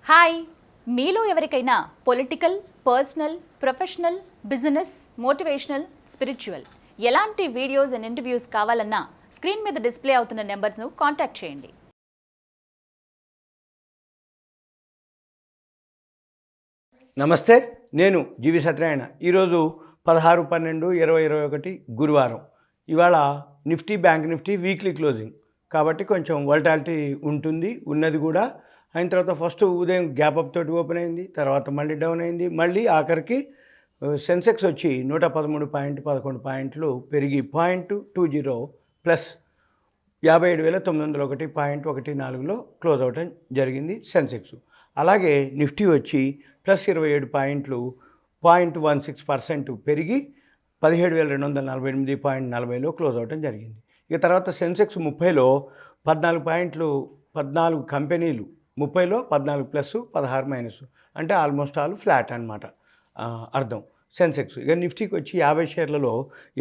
Hi, మీలో ఎవరికైనా political, personal, professional, business, motivational, spiritual ఎలాంటి వీడియోస్ అండ్ ఇంటర్వ్యూస్ కావాలన్నా స్క్రీన్ మీద డిస్ప్లే అవుతున్న నెంబర్స్ను కాంటాక్ట్ చేయండి. నమస్తే, నేను జీవి సత్యనారాయణ. ఈరోజు 16/12/2021 గురువారం. ఇవాళ Nifty, bank Nifty weekly closing కాబట్టి కొంచెం వోల్టాలిటీ ఉంటుంది, ఉన్నది కూడా. అయిన తర్వాత ఫస్ట్ ఉదయం గ్యాప్ అప్ తోటి ఓపెన్ అయింది, తర్వాత మళ్ళీ డౌన్ అయింది, మళ్ళీ ఆఖరికి సెన్సెక్స్ వచ్చి 113.11 పాయింట్లు పెరిగి 0.20 ప్లస్ 57,901.14లో క్లోజ్ అవటం జరిగింది సెన్సెక్స్. అలాగే నిఫ్టీ వచ్చి ప్లస్ 27 పాయింట్లు 0.16% పెరిగి 17,248.40లో క్లోజ్ అవటం జరిగింది. ఇక తర్వాత సెన్సెక్స్ 30లో 14 పాయింట్లు, 14 కంపెనీలు 30లో 14 ప్లస్ 16 మైనస్, అంటే ఆల్మోస్ట్ ఆల్ ఫ్లాట్ అనమాట అర్థం సెన్సెక్స్. ఇక నిఫ్టీకి వచ్చి 50 షేర్లలో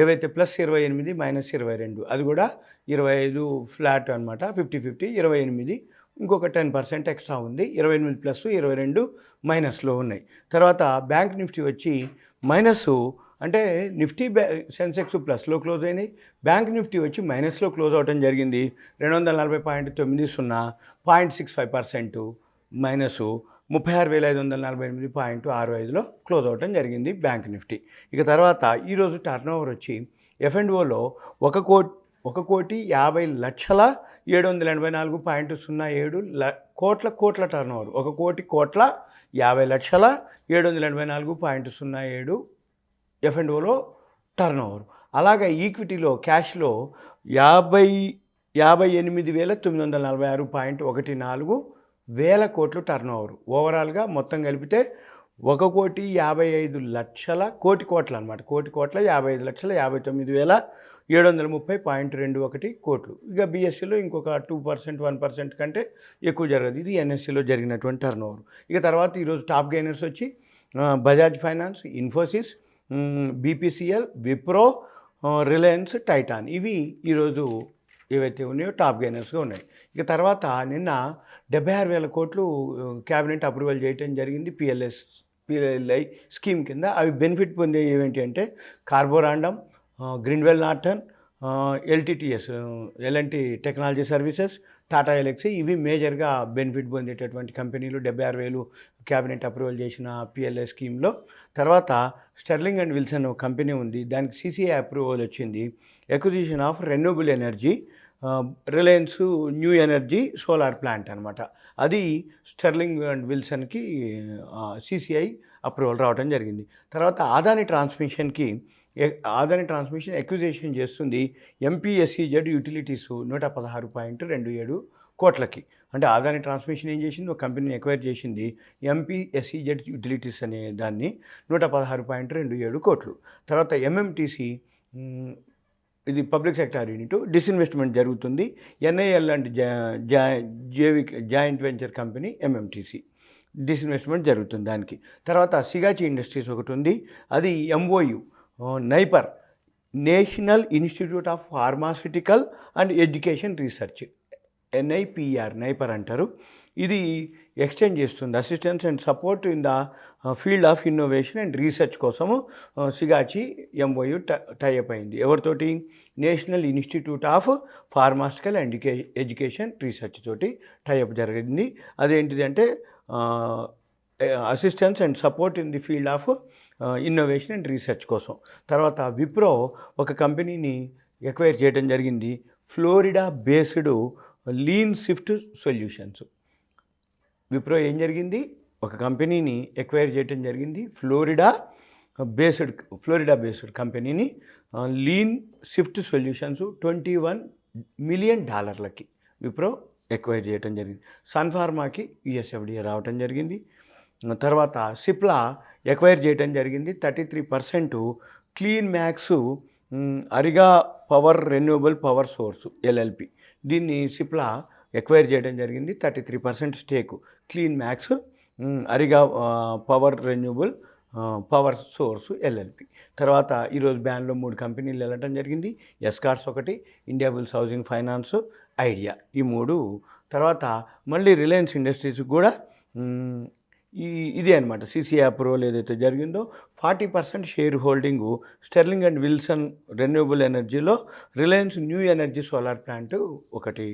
ఏవైతే ప్లస్ 28 మైనస్ 22, అది కూడా 25 ఫ్లాట్ అనమాట, 50-50. 28 ఇంకొక 10% ఎక్స్ట్రా ఉంది, 28 ప్లస్ 22 మైనస్లో ఉన్నాయి. తర్వాత బ్యాంక్ నిఫ్టీ వచ్చి మైనస్, అంటే నిఫ్టీ సెన్సెక్స్ ప్లస్లో క్లోజ్ అయినాయి, బ్యాంక్ నిఫ్టీ వచ్చి మైనస్లో క్లోజ్ అవడం జరిగింది. 240.90, 0.65% మైనస్, 36,548.65లో క్లోజ్ అవటం జరిగింది బ్యాంక్ నిఫ్టీ. ఇక తర్వాత ఈరోజు టర్నోవర్ వచ్చి F&Oలో 1,80,784.07 కోట్ల టర్నోవర్. 1,50,784.07 F&Oలో టర్నోవర్. అలాగే ఈక్విటీలో క్యాష్లో 58,946.14 కోట్లు టర్నోవర్. ఓవరాల్గా మొత్తం కలిపితే 1,55,00,00,000 కోట్లు అనమాట. 1,55,59,730.21 కోట్లు. ఇక బీఎస్సీలో ఇంకొక 2%, 1% కంటే ఎక్కువ జరగదు. ఇది ఎన్ఎస్సీలో జరిగినటువంటి టర్నోవర్. ఇక తర్వాత ఈరోజు టాప్ గెయినర్స్ వచ్చి Bajaj finance, Infosys, BPCL, Wipro, Reliance, Titan. ఇవి ఈరోజు ఏవైతే ఉన్నాయో టాప్ గెయినర్స్గా ఉన్నాయి. ఇక తర్వాత నిన్న 76,000 కోట్లు క్యాబినెట్ అప్రూవల్ చేయడం జరిగింది పిఎల్ఐ స్కీమ్ కింద. అవి బెనిఫిట్ పొందే ఏమిటి అంటే Carborundum, Grindwell Norton, LTTS, LNT technology services, Tata Elxsi. ఇవి మేజర్గా బెనిఫిట్ పొందేటటువంటి కంపెనీలు 76,000 క్యాబినెట్ అప్రూవల్ చేసిన పిఎల్ఐ స్కీమ్లో. తర్వాత స్టెర్లింగ్ అండ్ విల్సన్ కంపెనీ ఉంది, దానికి సిసిఐ అప్రూవల్ వచ్చింది. Acquisition of renewable energy, Reliance new energy solar plant అనమాట. అది స్టెర్లింగ్ అండ్ విల్సన్కి సిసిఐ అప్రూవల్ రావడం జరిగింది. తర్వాత అదాని ట్రాన్స్మిషన్ ఎక్విజిషన్ చేస్తుంది ఎంపీఎస్ఈజెడ్ యూటిలిటీస్ 116.27 కోట్లకి. అంటే అదాని ట్రాన్స్మిషన్ ఏం చేసింది, ఒక కంపెనీని ఎక్వైర్ చేసింది, ఎంపీఎస్ఈజెడ్ యూటిలిటీస్ అనే దాన్ని, 116.27 కోట్లు. తర్వాత ఎంఎంటీసీ, ఇది పబ్లిక్ సెక్టార్ యూనిట్, డిస్ఇన్వెస్ట్మెంట్ జరుగుతుంది. NIL and joint venture company MMTC disinvestment జరుగుతుంది దానికి. తర్వాత సిగాచి ఇండస్ట్రీస్ ఒకటి ఉంది, అది MOU NIPER, national institute of pharmaceutical and education research, NIPR, NIPER అంటారు. ఇది ఎక్స్టెండ్ చేస్తుంది assistance and support in the field of innovation and research కోసము సిగాచి ఎంఓయు టైఅప్ అయింది. ఎవరితోటి? National institute of pharmaceutical and education research తోటి tie up జరిగింది. అదేంటిది అంటే assistance and support in the field of innovation and research కోసం. తర్వాత విప్రో ఒక కంపెనీని ఎక్వైర్ చేయడం జరిగింది, Florida based lean shift solutions. Wipro ఏం జరిగింది, ఒక కంపెనీని ఎక్వైర్ చేయడం జరిగింది, ఫ్లోరిడా బేస్డ్ కంపెనీని, lean shift solutions, $21 million Wipro acquire చేయడం జరిగింది. సన్ఫార్మాకి యుఎస్ఎఫ్డిఏ రావటం జరిగింది. తర్వాత సిప్లా ఎక్వైర్ చేయడం జరిగింది 33%, క్లీన్ మ్యాక్స్ అరిగా power renewable power source LLP. దీన్ని సిప్లా ఎక్వైర్ చేయడం జరిగింది, 33% స్టేకు. క్లీన్ మ్యాక్స్, అరిగా power renewable power source LLP. తర్వాత ఈరోజు బ్యాన్లో 3 కంపెనీలు వెళ్ళటం జరిగింది. ఎస్కార్స్ ఒకటి, ఇండియాబుల్స్ హౌసింగ్ ఫైనాన్స్, ఐడియా, ఈ 3. తర్వాత మళ్ళీ రిలయన్స్ ఇండస్ట్రీస్ కూడా మ్, ఇది అనమాట సిసిఐ అప్రూవల్ ఏదైతే జరిగిందో 40% share holding Sterling and Wilson renewable ఎనర్జీలో Reliance new energy solar plant ఒకటి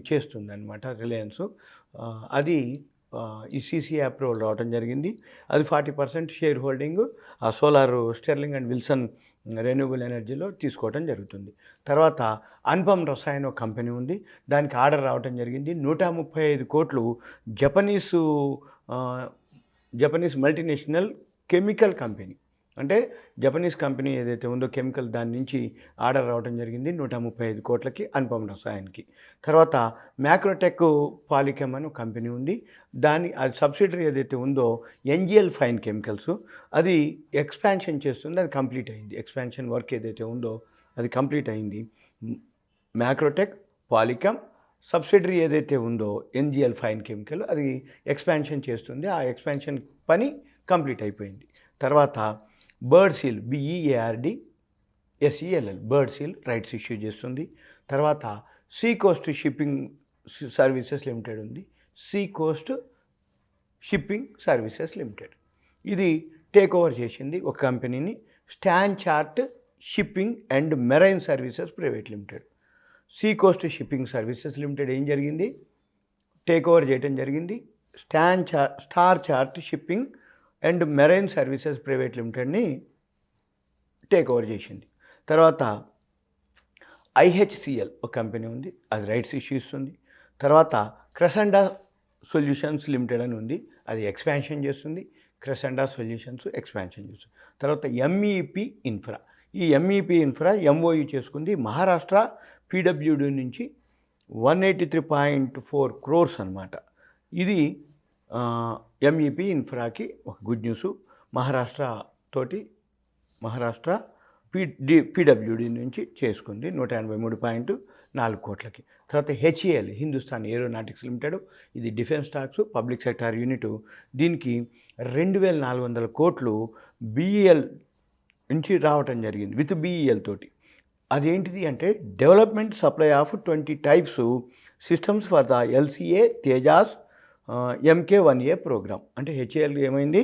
చేస్తుంది అనమాట రిలయన్స్. అది ఈ సిసిఐ అప్రూవల్ రావడం జరిగింది. అది 40% షేర్ హోల్డింగ్ ఆ solar Sterling and Wilson renewable ఎనర్జీలో తీసుకోవడం జరుగుతుంది. తర్వాత అనుపమ్ రసాయన్ ఒక కంపెనీ ఉంది, దానికి ఆర్డర్ రావడం జరిగింది. 135 కోట్లు జపనీస్ మల్టీనేషనల్ కెమికల్ కంపెనీ, అంటే జపనీస్ కంపెనీ ఏదైతే ఉందో కెమికల్, దాని నుంచి ఆర్డర్ రావడం జరిగింది 135 కోట్లకి అనుపమ్ రసాయన్కి. తర్వాత మ్యాక్రోటెక్ పాలికెమ్ అని ఒక కంపెనీ ఉంది, అది సబ్సిడరీ ఏదైతే ఉందో ఎన్జిఎల్ ఫైన్ కెమికల్స్, అది ఎక్స్పాన్షన్ చేస్తుంది, అది కంప్లీట్ అయింది. ఎక్స్పాన్షన్ వర్క్ ఏదైతే ఉందో అది కంప్లీట్ అయింది. మ్యాక్రోటెక్ పాలికెమ్ సబ్సిడరీ ఏదైతే ఉందో ఎన్జిఎల్ ఫైన్ కెమికల్, అది ఎక్స్పాన్షన్ చేస్తుంది. ఆ ఎక్స్పాన్షన్ పని కంప్లీట్ అయిపోయింది. తర్వాత Beardsell BEARDSELL Beardsell rights issue చేస్తుంది. తర్వాత sea coast shipping services limited ఉంది, sea coast shipping services limited, ఇది టేక్ ఓవర్ చేసింది ఒక కంపెనీని, stan chart shipping and marine services private limited. Sea coast shipping services limited ఏం జరిగింది, take over చేయడం జరిగింది. Star chart shipping and marine services private లిమిటెడ్ని టేక్ ఓవర్ చేసింది. తర్వాత IHCL ఒక కంపెనీ ఉంది, అది రైట్స్ ఇష్యూ ఇస్తుంది. తర్వాత క్రెసెండా సొల్యూషన్స్ లిమిటెడ్ అని ఉంది, అది ఎక్స్పాన్షన్ చేస్తుంది. క్రెసెండా సొల్యూషన్స్ ఎక్స్పాన్షన్ చేస్తుంది. తర్వాత MEP ఇన్ఫ్రా, ఈ MEP ఇన్ఫ్రా MOU చేసుకుంది మహారాష్ట్ర PWD నుంచి 183.4 crores అనమాట. ఇది MEP ఇన్ఫ్రాకి ఒక గుడ్ న్యూస్. మహారాష్ట్ర PWD నుంచి చేసుకుంది 183.4 కోట్లకి. తర్వాత HAL హిందుస్థాన్ ఏరోనాటిక్స్ లిమిటెడ్, ఇది defence stocks public sector unit, దీనికి 2,400 కోట్లు BEL నుంచి రావటం జరిగింది విత్ BEL తోటి. అదేంటిది అంటే development supply of 20 types systems for the LCA Tejas MK1A program. అంటే HAL ఏమైంది,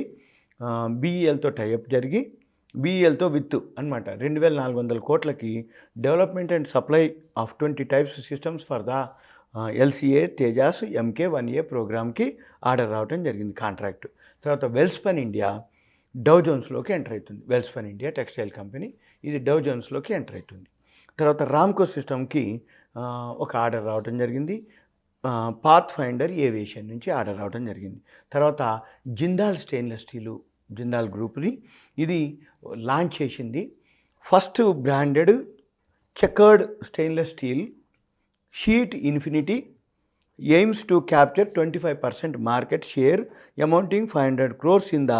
BELతో టైఅప్ జరిగి BELతో విత్ అనమాట 2,400 కోట్లకి development and supply of 20 types systems for the LCA Tejas MK1A ప్రోగ్రామ్కి ఆర్డర్ రావడం జరిగింది కాంట్రాక్ట్. తర్వాత వెల్స్పన్ ఇండియా డౌ జోన్స్లోకి ఎంటర్ అవుతుంది. వెల్స్పన్ ఇండియా టెక్స్టైల్ కంపెనీ, ఇది డౌ జోన్స్లోకి ఎంటర్ అవుతుంది. తర్వాత రామ్కో సిస్టమ్కి ఒక ఆర్డర్ రావడం జరిగింది. పాత్ ఫైండర్ ఏవియేషన్ నుంచి ఆర్డర్ రావడం జరిగింది. తర్వాత జిందాల్ స్టెయిన్లెస్ స్టీలు, జిందాల్ గ్రూప్ని, ఇది లాంచ్ చేసింది first branded chequered stainless steel sheet infinity AIIMS to capture 25% market share amounting 500 crores in the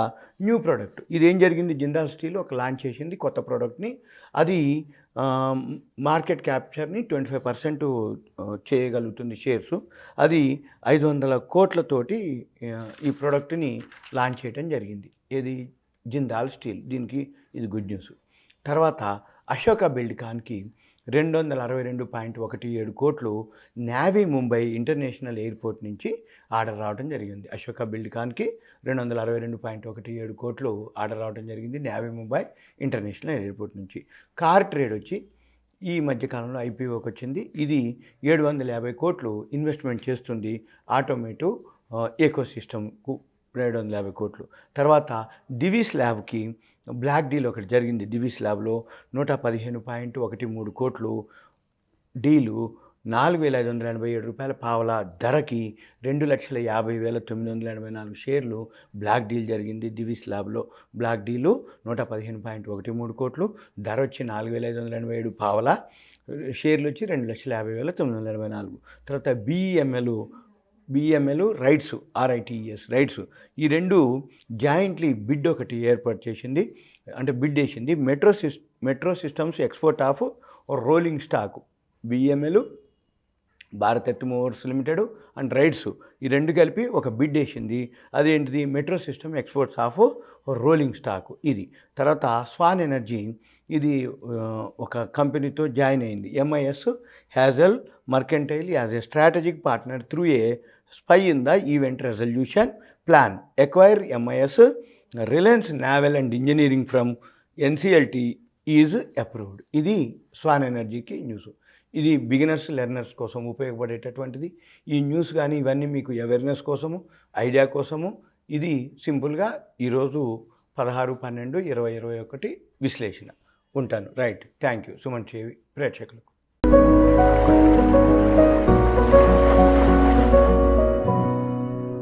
new product. ఇది ఏం జరిగింది, జిందాల్ స్టీల్ ఒక లాంచ్ చేసింది కొత్త ప్రోడక్ట్ని, అది మార్కెట్ క్యాప్చర్ని 25% చేయగలుగుతుంది షేర్స్. అది 500 కోట్లతోటి ఈ ప్రోడక్ట్ని లాంచ్ చేయడం జరిగింది. ఇది జిందాల్ స్టీల్, దీనికి ఇది గుడ్ న్యూస్. తర్వాత అశోక బిల్డ్కాన్కి 262.17 కోట్లు నావీ ముంబై ఇంటర్నేషనల్ ఎయిర్పోర్ట్ నుంచి ఆర్డర్ రావడం జరిగింది. అశోక బిల్డ్కాన్కి 262.17 కోట్లు ఆర్డర్ రావడం జరిగింది నావీ ముంబై ఇంటర్నేషనల్ ఎయిర్పోర్ట్ నుంచి. కార్ ట్రేడ్ వచ్చి ఈ మధ్యకాలంలో IPOకి వచ్చింది, ఇది 750 కోట్లు ఇన్వెస్ట్మెంట్ చేస్తుంది ఆటోమేటివ్ ఎకోసిస్టమ్కు 750 కోట్లు. తర్వాత డివిస్ ల్యాబ్కి బ్లాక్ డీల్ ఒకటి జరిగింది. డివిస్ ల్యాబ్లో 115.13 కోట్లు డీలు 4,587 రూపాయల పావలా ధరకి 2,50,984 షేర్లు బ్లాక్ డీల్ జరిగింది డివిస్ ల్యాబ్లో. బ్లాక్ డీలు 115.13 కోట్లు, ధర వచ్చి 4,587 పావలా, షేర్లు వచ్చి 2,50,984. తర్వాత BEML రైట్స్ RITES రైట్స్, ఈ రెండు జాయింట్లీ బిడ్ ఒకటి ఏర్పాటు చేసింది, అంటే బిడ్ వేసింది. Metro systems export of rolling stock, BEML Bharat earth movers limited and rights, ఈ రెండు కలిపి ఒక బిడ్ వేసింది. అదేంటిది, metro system exports of rolling stock ఇది. తర్వాత స్వాన్ ఎనర్జీ, ఇది ఒక కంపెనీతో జాయిన్ అయింది. MIS Hazel Mercantile as a strategic partner through a spy in the event resolution plan, acquire MIS, Reliance Naval and Engineering ఫ్రమ్ NCLT is approved. ఇది Swan ఎనర్జీకి news. ఇది బిగినర్స్ లెర్నర్స్ కోసం ఉపయోగపడేటటువంటిది. ఈ న్యూస్ కానీ ఇవన్నీ మీకు అవేర్నెస్ కోసము, ఐడియా కోసము. ఇది సింపుల్గా ఈరోజు 16/12/2021 విశ్లేషణ. ఉంటాను. Right. Thank you Suman TV ప్రేక్షకులకు.